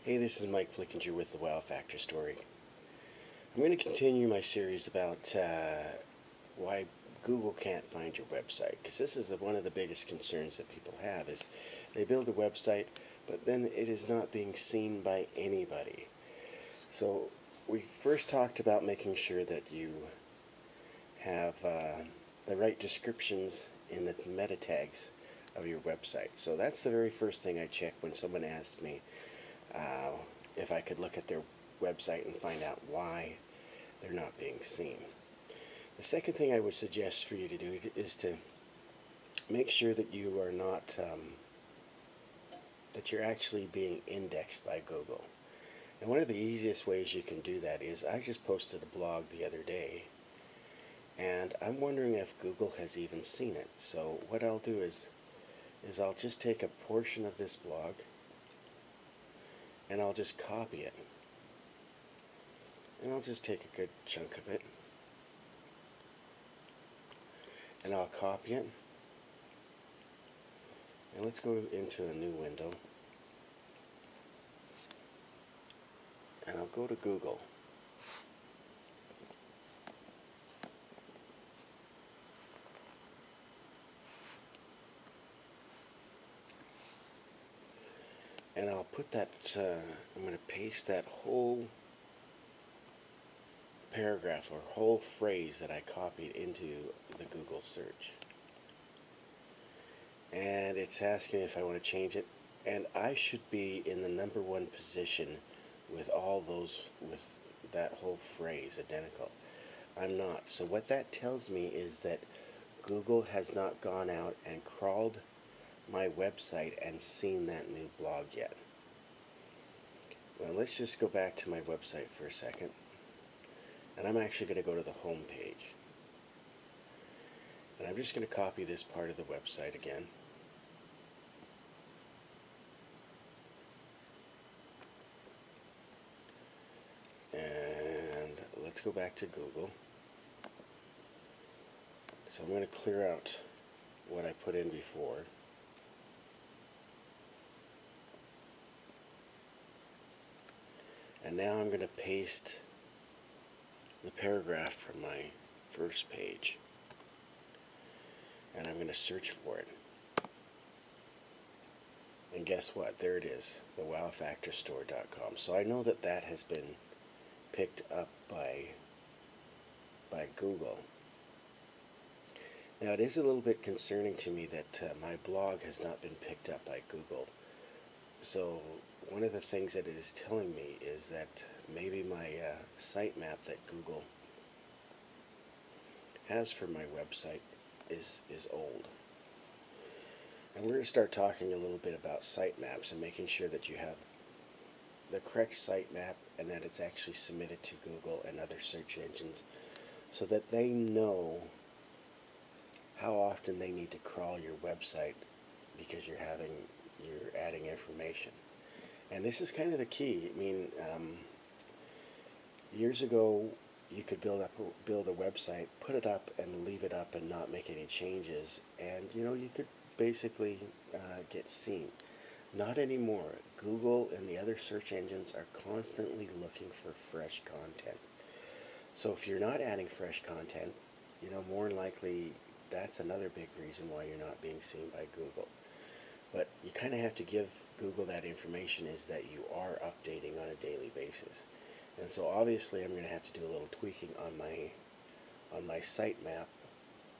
Hey, this is Mike Flickinger with the Wow Factor Story. I'm going to continue my series about why Google can't find your website, because this is one of the biggest concerns that people have is they build a website, but then it is not being seen by anybody. So we first talked about making sure that you have the right descriptions in the meta tags of your website. So that's the very first thing I check when someone asks me if I could look at their website and find out why they're not being seen. The second thing I would suggest for you to do is to make sure that you are not, that you're actually being indexed by Google. And one of the easiest ways you can do that is I just posted a blog the other day, and I'm wondering if Google has even seen it. So what I'll do is I'll just take a portion of this blog and I'll just copy it. And I'll just take a good chunk of it and I'll copy it. And let's go into a new window. And I'll go to Google. And I'll put that, I'm going to paste that whole paragraph or whole phrase that I copied into the Google search. And it's asking if I want to change it. And I should be in the #1 position with all those, with that whole phrase identical. I'm not. So what that tells me is that Google has not gone out and crawled my website and seen that new blog yet. Well, let's just go back to my website for a second, and I'm actually going to go to the home page, and I'm just going to copy this part of the website again, and let's go back to Google. So I'm going to clear out what I put in before. And now I'm going to paste the paragraph from my first page. And I'm going to search for it. And guess what? There it is, the wowfactorstore.com. So I know that that has been picked up by Google. Now it is a little bit concerning to me that my blog has not been picked up by Google. So one of the things that it is telling me is that maybe my sitemap that Google has for my website is old. And we're going to start talking a little bit about sitemaps and making sure that you have the correct sitemap and that it's actually submitted to Google and other search engines so that they know how often they need to crawl your website because you're adding information. And this is kind of the key. I mean, years ago, you could build a website, put it up, and leave it up, and not make any changes, and you could basically get seen. Not anymore. Google and the other search engines are constantly looking for fresh content. So if you're not adding fresh content, more than likely that's another big reason why you're not being seen by Google. But you kind of have to give Google that information, is that you are updating on a daily basis. And so obviously I'm going to have to do a little tweaking on my sitemap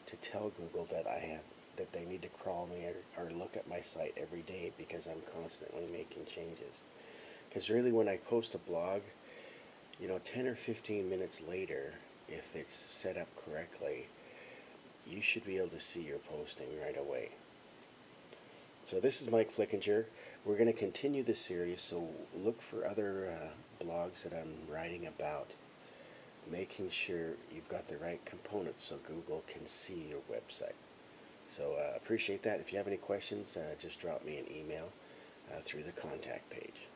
to tell Google that that they need to crawl me or look at my site every day, because I'm constantly making changes. Because really, when I post a blog, 10 or 15 minutes later, if it's set up correctly, you should be able to see your posting right away. So this is Mike Flickinger. We're going to continue this series, so look for other blogs that I'm writing about, making sure you've got the right components so Google can see your website. So appreciate that. If you have any questions, just drop me an email through the contact page.